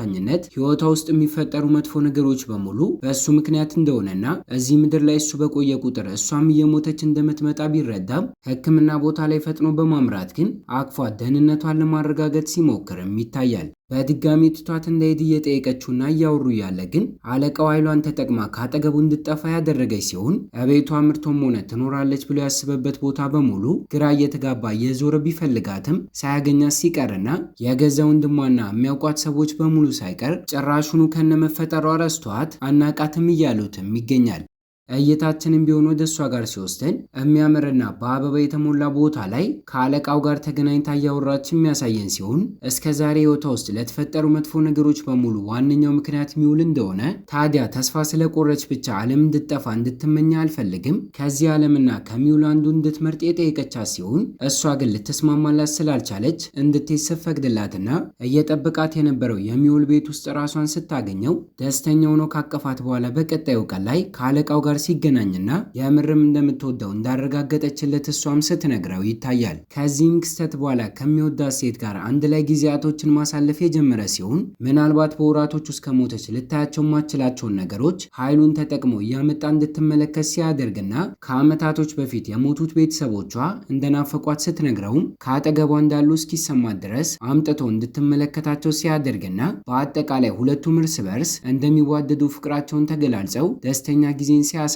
ህይወቷ ውስጥ የሚፈጠሩ መጥፎ ነገሮች በሙሉ በእሱ ምክንያት እንደሆነና እዚህ ምድር ላይ እሱ በቆየ ቁጥር እሷም እየሞተች እንደምትመጣ ቢረዳም ሕክምና ቦታ ላይ ፈጥኖ በማምራት ግን አቅፏት ደህንነቷን ለማረጋገጥ ሲሞክርም ይታያል። በድጋሚ ትቷት እንዳይሄድ እየጠየቀችውና እያወሩ ያለ ግን አለቃው ኃይሏን ተጠቅማ ካጠገቡ እንድትጠፋ ያደረገች ሲሆን እቤቷ ምርቶም ሆነ ትኖራለች ብሎ ያስበበት ቦታ በሙሉ ግራ እየተጋባ እየዞረ ቢፈልጋትም ሳያገኛት ሲቀርና የገዛ ወንድሟና የሚያውቋት ሰዎች በሙሉ ሳይቀር ጭራሹኑ ከነመፈጠሯ ረስተዋት አናቃትም እያሉትም ይገኛል። እይታችንም ቢሆን ወደ እሷ ጋር ሲወስደን የሚያምርና በአበባ የተሞላ ቦታ ላይ ከአለቃው ጋር ተገናኝታ እያወራች የሚያሳየን ሲሆን እስከ ዛሬ ህይወቷ ውስጥ ለተፈጠሩ መጥፎ ነገሮች በሙሉ ዋነኛው ምክንያት ሚውል እንደሆነ ታዲያ ተስፋ ስለቆረች ብቻ ዓለም እንድትጠፋ እንድትመኛ አልፈልግም ከዚህ ዓለምና ከሚውል አንዱ እንድትመርጥ የጠየቀቻት ሲሆን እሷ ግን ልትስማማላት ስላልቻለች እንድትሰፍ ፈቅድላትና እየጠበቃት የነበረው የሚውል ቤት ውስጥ ራሷን ስታገኘው ደስተኛ ሆኖ ካቀፋት በኋላ በቀጣዩ ቀን ላይ ከአለቃው ጋር ሲገናኝና የምርም እንደምትወደው እንዳረጋገጠችለት እሷም ስትነግረው ይታያል። ከዚህም ክስተት በኋላ ከሚወዳት ሴት ጋር አንድ ላይ ጊዜያቶችን ማሳለፍ የጀመረ ሲሆን ምናልባት በወራቶች ውስጥ ከሞተች ልታያቸው ማችላቸውን ነገሮች ኃይሉን ተጠቅሞ እያመጣ እንድትመለከት ሲያደርግና ከዓመታቶች በፊት የሞቱት ቤተሰቦቿ እንደናፈቋት ስትነግረውም ከአጠገቧ እንዳሉ እስኪሰማት ድረስ አምጥቶ እንድትመለከታቸው ሲያደርግና በአጠቃላይ ሁለቱም እርስ በርስ እንደሚዋደዱ ፍቅራቸውን ተገላልጸው ደስተኛ ጊዜን ሲያሳልፉም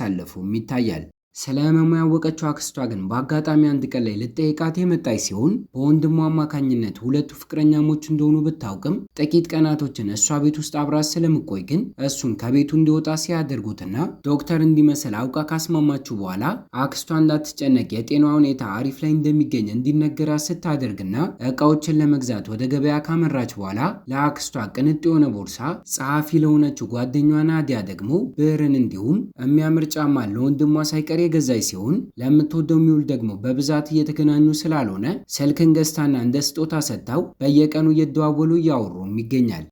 ይታያል። ስለ ህመሙ ያወቀችው አክስቷ ግን በአጋጣሚ አንድ ቀን ላይ ልጠይቃት የመጣች ሲሆን በወንድሟ አማካኝነት ሁለቱ ፍቅረኛሞች እንደሆኑ ብታውቅም ጥቂት ቀናቶችን እሷ ቤት ውስጥ አብራት ስለምቆይ ግን እሱን ከቤቱ እንዲወጣ ሲያደርጉትና ዶክተር እንዲመስል አውቃ ካስማማችሁ በኋላ አክስቷ እንዳትጨነቅ የጤና ሁኔታ አሪፍ ላይ እንደሚገኝ እንዲነገራት ስታደርግና እቃዎችን ለመግዛት ወደ ገበያ ካመራች በኋላ ለአክስቷ ቅንጥ የሆነ ቦርሳ፣ ጸሐፊ ለሆነችው ጓደኛዋ ናዲያ ደግሞ ብዕርን እንዲሁም የሚያምር ጫማ ለወንድሟ ሳይቀር የገዛች ሲሆን ለምትወደው ሚውል ደግሞ በብዛት እየተገናኙ ስላልሆነ ስልክን ገዝታና እንደ ስጦታ ሰጥታው በየቀኑ እየደዋወሉ እያወሩም ይገኛል።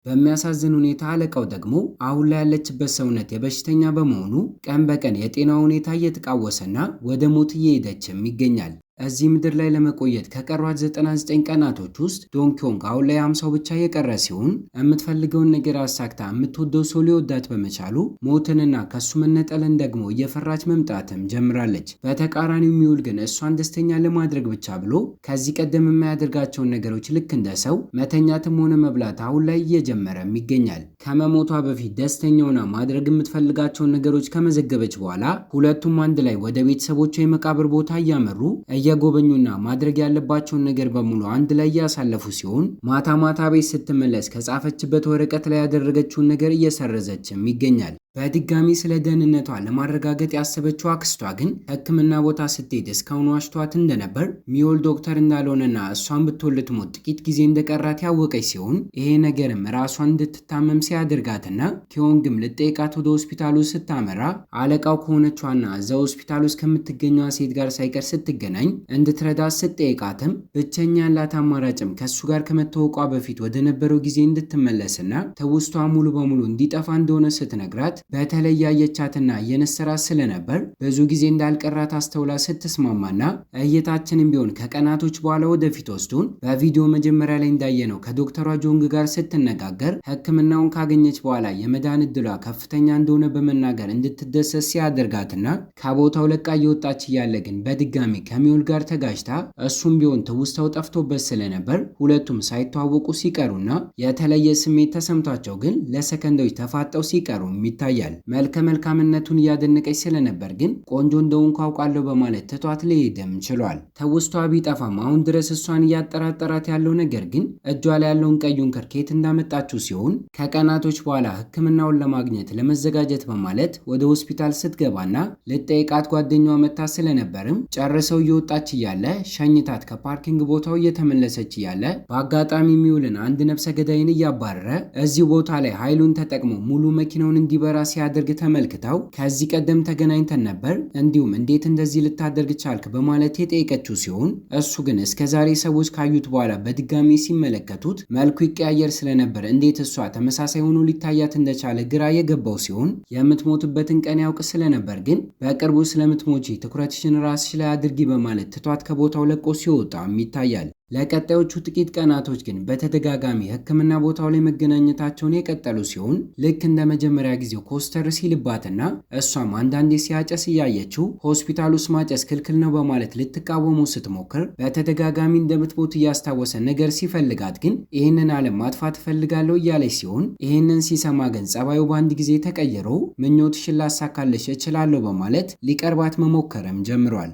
በሚያሳዝን ሁኔታ አለቃው ደግሞ አሁን ላይ ያለችበት ሰውነት የበሽተኛ በመሆኑ ቀን በቀን የጤና ሁኔታ እየተቃወሰና ወደ ሞት እየሄደችም ይገኛል። እዚህ ምድር ላይ ለመቆየት ከቀሯት 99 ቀናቶች ውስጥ ዶንኪዮንግ አሁን ላይ 50 ብቻ የቀረ ሲሆን የምትፈልገውን ነገር አሳክታ የምትወደው ሰው ሊወዳት በመቻሉ ሞትንና ከሱ መነጠልን ደግሞ እየፈራች መምጣትም ጀምራለች። በተቃራኒው ሚውል ግን እሷን ደስተኛ ለማድረግ ብቻ ብሎ ከዚህ ቀደም የማያደርጋቸውን ነገሮች ልክ እንደ ሰው መተኛትም ሆነ መብላት አሁን ላይ እየጀመረም ይገኛል። ከመሞቷ በፊት ደስተኛውና ማድረግ የምትፈልጋቸውን ነገሮች ከመዘገበች በኋላ ሁለቱም አንድ ላይ ወደ ቤተሰቦቿ የመቃብር ቦታ እያመሩ እየጎበኙና ማድረግ ያለባቸውን ነገር በሙሉ አንድ ላይ እያሳለፉ ሲሆን ማታ ማታ ቤት ስትመለስ ከጻፈችበት ወረቀት ላይ ያደረገችውን ነገር እየሰረዘችም ይገኛል። በድጋሚ ስለ ደህንነቷ ለማረጋገጥ ያሰበችው አክስቷ ግን ሕክምና ቦታ ስትሄድ እስካሁን ዋሽቷት እንደነበር ሚውል ዶክተር እንዳልሆነና እሷን ብትወልድ ሞት ጥቂት ጊዜ እንደቀራት ያወቀች ሲሆን ይሄ ነገርም ራሷን እንድትታመም ሲያደርጋትና ኪዮንግም ልጠይቃት ወደ ሆስፒታሉ ስታመራ አለቃው ከሆነቿና እዛ ሆስፒታል ውስጥ ከምትገኘዋ ሴት ጋር ሳይቀር ስትገናኝ እንድትረዳት ስትጠይቃትም ብቸኛ ያላት አማራጭም ከሱ ጋር ከመታወቋ በፊት ወደ ነበረው ጊዜ እንድትመለስና ትውስቷ ሙሉ በሙሉ እንዲጠፋ እንደሆነ ስትነግራት በተለይ ያየቻትና እየነሰራት ስለነበር ብዙ ጊዜ እንዳልቀራት አስተውላ ስትስማማና እይታችንም ቢሆን ከቀናቶች በኋላ ወደፊት ወስዶን በቪዲዮ መጀመሪያ ላይ እንዳየነው ከዶክተሯ ጆንግ ጋር ስትነጋገር ሕክምናውን ካገኘች በኋላ የመዳን እድሏ ከፍተኛ እንደሆነ በመናገር እንድትደሰት ሲያደርጋትና ከቦታው ለቃ እየወጣች እያለ ግን በድጋሚ ከሚውል ጋር ተጋጅታ እሱም ቢሆን ትውስታው ጠፍቶበት ስለነበር ሁለቱም ሳይተዋወቁ ሲቀሩና የተለየ ስሜት ተሰምቷቸው ግን ለሰከንዶች ተፋጠው ሲቀሩ ይታያል። መልከ መልካምነቱን እያደነቀች ስለነበር ግን ቆንጆ እንደሆንኩ አውቃለሁ በማለት ትቷት ሊሄድም ችሏል። ትውስቷ ቢጠፋም አሁን ድረስ እሷን እያጠራጠራት ያለው ነገር ግን እጇ ላይ ያለውን ቀዩን ከርኬት እንዳመጣችው ሲሆን ከቀናቶች በኋላ ሕክምናውን ለማግኘት ለመዘጋጀት በማለት ወደ ሆስፒታል ስትገባና ልጠይቃት ጓደኛዋ መታ ስለነበርም ጨርሰው እየወጣች እያለ ሸኝታት ከፓርኪንግ ቦታው እየተመለሰች እያለ በአጋጣሚ ሚውልን አንድ ነፍሰ ገዳይን እያባረረ እዚህ ቦታ ላይ ኃይሉን ተጠቅሞ ሙሉ መኪናውን እንዲበራ ሲያደርግ ተመልክተው ከዚህ ቀደም ተገናኝተን ነበር፣ እንዲሁም እንዴት እንደዚህ ልታደርግ ቻልክ በማለት የጠየቀችው ሲሆን እሱ ግን እስከዛሬ ሰዎች ካዩት በኋላ በድጋሚ ሲመለከቱት መልኩ ይቀያየር ስለነበር እንዴት እሷ ተመሳሳይ ሆኖ ሊታያት እንደቻለ ግራ የገባው ሲሆን የምትሞትበትን ቀን ያውቅ ስለነበር ግን በቅርቡ ስለምትሞቺ ትኩረትሽን ራስሽ ላይ አድርጊ በማለት ትቷት ከቦታው ለቆ ሲወጣም ይታያል። ለቀጣዮቹ ጥቂት ቀናቶች ግን በተደጋጋሚ ሕክምና ቦታው ላይ መገናኘታቸውን የቀጠሉ ሲሆን ልክ እንደ መጀመሪያ ጊዜው ኮስተር ሲልባትና እሷም አንዳንዴ ሲያጨስ እያየችው ሆስፒታል ውስጥ ማጨስ ክልክል ነው በማለት ልትቃወሙ ስትሞክር በተደጋጋሚ እንደምትሞት እያስታወሰ ነገር ሲፈልጋት ግን ይህንን ዓለም ማጥፋት እፈልጋለሁ እያለች ሲሆን ይህንን ሲሰማ ግን ጸባዩ በአንድ ጊዜ ተቀይሮ ምኞትሽን ላሳካልሽ እችላለሁ በማለት ሊቀርባት መሞከርም ጀምሯል።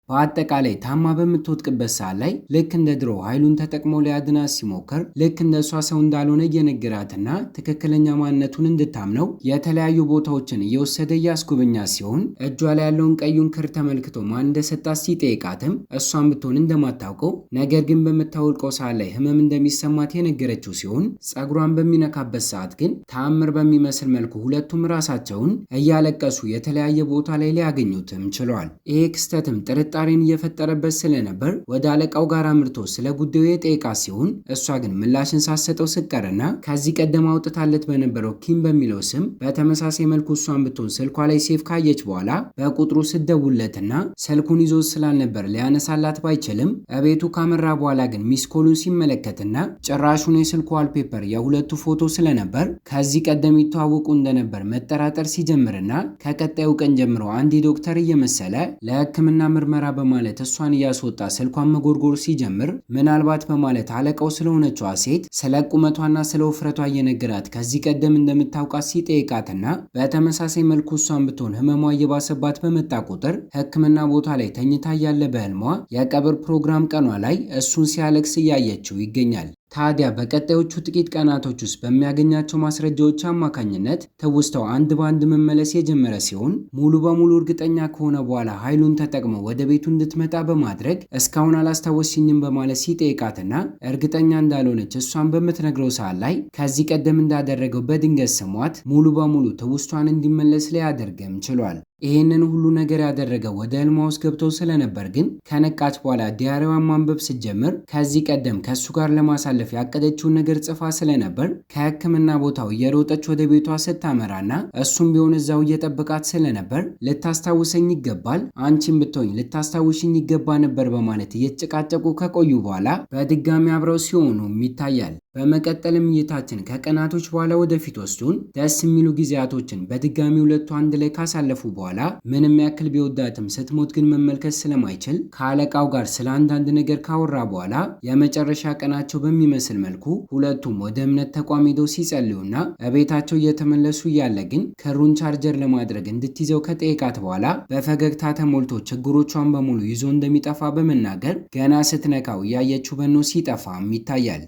በአጠቃላይ ታማ በምትወድቅበት ሰዓት ላይ ልክ እንደ ድሮ ኃይሉን ተጠቅሞ ሊያድናት ሲሞክር ልክ እንደ እሷ ሰው እንዳልሆነ እየነገራትና ትክክለኛ ማንነቱን እንድታምነው የተለያዩ ቦታዎችን እየወሰደ እያስጎበኛት ሲሆን እጇ ላይ ያለውን ቀዩን ክር ተመልክቶ ማን እንደሰጣት ሲጠይቃትም እሷን ብትሆን እንደማታውቀው ነገር ግን በምታወልቀው ሰዓት ላይ ህመም እንደሚሰማት የነገረችው ሲሆን ጸጉሯን በሚነካበት ሰዓት ግን ተአምር በሚመስል መልኩ ሁለቱም ራሳቸውን እያለቀሱ የተለያየ ቦታ ላይ ሊያገኙትም ችለዋል። ይሄ ክስተትም ጥርጣሬን እየፈጠረበት ስለነበር ወደ አለቃው ጋር አምርቶ ስለ ጉዳዩ የጠየቃት ሲሆን እሷ ግን ምላሽን ሳትሰጠው ስቀርና ከዚህ ቀደም አውጥታለት በነበረው ኪም በሚለው ስም በተመሳሳይ መልኩ እሷን ብትሆን ስልኳ ላይ ሴፍ ካየች በኋላ በቁጥሩ ስትደውልለትና ስልኩን ይዞ ስላልነበር ሊያነሳላት ባይችልም እቤቱ ካመራ በኋላ ግን ሚስኮሉን ሲመለከትና ጭራሹን የስልኩ ዋልፔፐር የሁለቱ ፎቶ ስለነበር ከዚህ ቀደም ይተዋወቁ እንደነበር መጠራጠር ሲጀምርና ከቀጣዩ ቀን ጀምሮ አንድ ዶክተር እየመሰለ ለሕክምና ምርመራ ምርመራ በማለት እሷን እያስወጣ ስልኳን መጎርጎር ሲጀምር ምናልባት በማለት አለቃው ስለሆነችዋ ሴት ስለ ቁመቷና ስለ ውፍረቷ እየነገራት ከዚህ ቀደም እንደምታውቃት ሲጠይቃትና በተመሳሳይ መልኩ እሷን ብትሆን ህመሟ እየባሰባት በመጣ ቁጥር ሕክምና ቦታ ላይ ተኝታ ያለ በህልሟ የቀብር ፕሮግራም ቀኗ ላይ እሱን ሲያለቅስ እያየችው ይገኛል። ታዲያ በቀጣዮቹ ጥቂት ቀናቶች ውስጥ በሚያገኛቸው ማስረጃዎች አማካኝነት ትውስታው አንድ በአንድ መመለስ የጀመረ ሲሆን ሙሉ በሙሉ እርግጠኛ ከሆነ በኋላ ኃይሉን ተጠቅሞ ወደ ቤቱ እንድትመጣ በማድረግ እስካሁን አላስታወስኝም በማለት ሲጠይቃትና እርግጠኛ እንዳልሆነች እሷን በምትነግረው ሰዓት ላይ ከዚህ ቀደም እንዳደረገው በድንገት ስሟት ሙሉ በሙሉ ትውስቷን እንዲመለስ ሊያደርግም ችሏል። ይህንን ሁሉ ነገር ያደረገው ወደ ህልሟ ውስጥ ገብቶ ስለነበር ግን ከነቃች በኋላ ዲያሪዋን ማንበብ ስትጀምር ከዚህ ቀደም ከእሱ ጋር ለማሳለፍ ያቀደችውን ነገር ጽፋ ስለነበር ከህክምና ቦታው እየሮጠች ወደ ቤቷ ስታመራና እሱም ቢሆን እዛው እየጠበቃት ስለነበር ልታስታውሰኝ ይገባል፣ አንቺም ብትሆኝ ልታስታውሽኝ ይገባ ነበር በማለት እየተጨቃጨቁ ከቆዩ በኋላ በድጋሚ አብረው ሲሆኑም ይታያል። በመቀጠልም እይታችን ከቀናቶች በኋላ ወደፊት ወስዱን ደስ የሚሉ ጊዜያቶችን በድጋሚ ሁለቱ አንድ ላይ ካሳለፉ በኋላ ምንም ያክል ቢወዳትም ስትሞት ግን መመልከት ስለማይችል ከአለቃው ጋር ስለ አንዳንድ ነገር ካወራ በኋላ የመጨረሻ ቀናቸው በሚመስል መልኩ ሁለቱም ወደ እምነት ተቋም ሄደው ሲጸልዩና እቤታቸው እየተመለሱ እያለ ግን ክሩን ቻርጀር ለማድረግ እንድትይዘው ከጠየቃት በኋላ በፈገግታ ተሞልቶ ችግሮቿን በሙሉ ይዞ እንደሚጠፋ በመናገር ገና ስትነካው እያየችው በኖ ሲጠፋም ይታያል።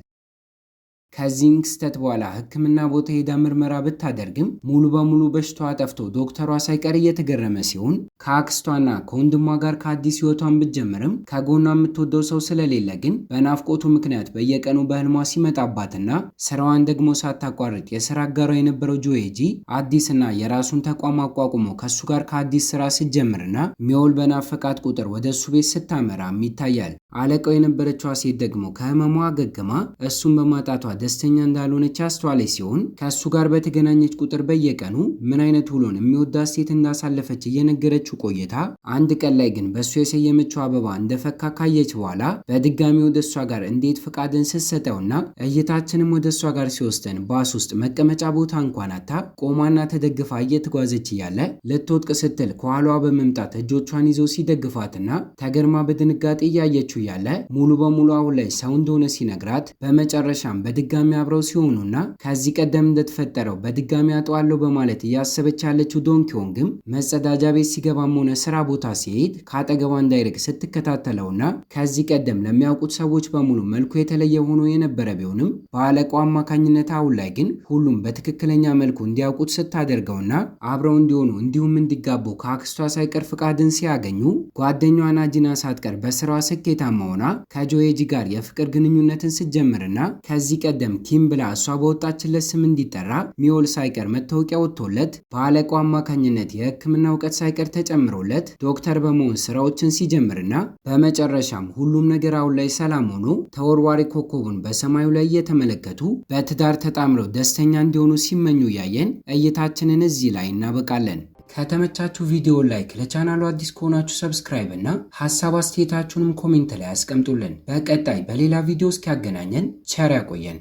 ከዚህም ክስተት በኋላ ህክምና ቦታ ሄዳ ምርመራ ብታደርግም ሙሉ በሙሉ በሽታዋ ጠፍቶ ዶክተሯ ሳይቀር እየተገረመ ሲሆን ከአክስቷና ከወንድሟ ጋር ከአዲስ ህይወቷን ብትጀምርም ከጎኗ የምትወደው ሰው ስለሌለ ግን በናፍቆቱ ምክንያት በየቀኑ በህልሟ ሲመጣባትና ስራዋን ደግሞ ሳታቋርጥ የስራ አጋሯ የነበረው ጆኤጂ አዲስና የራሱን ተቋም አቋቁሞ ከሱ ጋር ከአዲስ ስራ ስትጀምርና ሚውል በናፈቃት ቁጥር ወደ እሱ ቤት ስታመራም ይታያል። አለቃው የነበረችዋ ሴት ደግሞ ከህመሟ አገግማ እሱን በማጣቷ ደስተኛ እንዳልሆነች ያስተዋለች ሲሆን ከእሱ ጋር በተገናኘች ቁጥር በየቀኑ ምን አይነት ውሎን የሚወዳት ሴት እንዳሳለፈች እየነገረችው ቆይታ አንድ ቀን ላይ ግን በእሱ የሰየመችው አበባ እንደፈካ ካየች በኋላ በድጋሚ ወደ እሷ ጋር እንዴት ፍቃድን ስትሰጠውና እይታችንም ወደ እሷ ጋር ሲወስደን ባስ ውስጥ መቀመጫ ቦታ እንኳን አታ ቆማና ተደግፋ እየተጓዘች እያለ ልትወድቅ ስትል ከኋላዋ በመምጣት እጆቿን ይዞ ሲደግፋትና ተገርማ በድንጋጤ እያየችው ያለ ሙሉ በሙሉ አሁን ላይ ሰው እንደሆነ ሲነግራት በመጨረሻም በድጋሚ አብረው ሲሆኑና ከዚህ ቀደም እንደተፈጠረው በድጋሚ አጠዋለሁ በማለት እያሰበች ያለችው ዶንኪዮንግም መጸዳጃ ቤት ሲገባም ሆነ ስራ ቦታ ሲሄድ ከአጠገቧ እንዳይርቅ ስትከታተለውና ከዚህ ቀደም ለሚያውቁት ሰዎች በሙሉ መልኩ የተለየ ሆኖ የነበረ ቢሆንም በአለቃው አማካኝነት አሁን ላይ ግን ሁሉም በትክክለኛ መልኩ እንዲያውቁት ስታደርገውና አብረው እንዲሆኑ እንዲሁም እንዲጋቡ ከአክስቷ ሳይቀር ፍቃድን ሲያገኙ ጓደኛዋ ናጂና ሳትቀር በስራዋ ስኬታማ ሆና ከጆኤጂ ጋር የፍቅር ግንኙነትን ስትጀምርና ከዚህ ቀደም ኪም ብላ እሷ በወጣችለት ስም እንዲጠራ ሚውል ሳይቀር መታወቂያ ወጥቶለት በአለቃው አማካኝነት የህክምና እውቀት ሳይቀር ተጨምሮለት ዶክተር በመሆን ስራዎችን ሲጀምርና በመጨረሻም ሁሉም ነገር አሁን ላይ ሰላም ሆኖ ተወርዋሪ ኮከቡን በሰማዩ ላይ እየተመለከቱ በትዳር ተጣምረው ደስተኛ እንዲሆኑ ሲመኙ ያየን እይታችንን እዚህ ላይ እናበቃለን። ከተመቻችሁ ቪዲዮ ላይክ፣ ለቻናሉ አዲስ ከሆናችሁ ሰብስክራይብ እና ሐሳብ አስተያየታችሁንም ኮሜንት ላይ አስቀምጡልን። በቀጣይ በሌላ ቪዲዮ እስኪያገናኘን ቸር ያቆየን።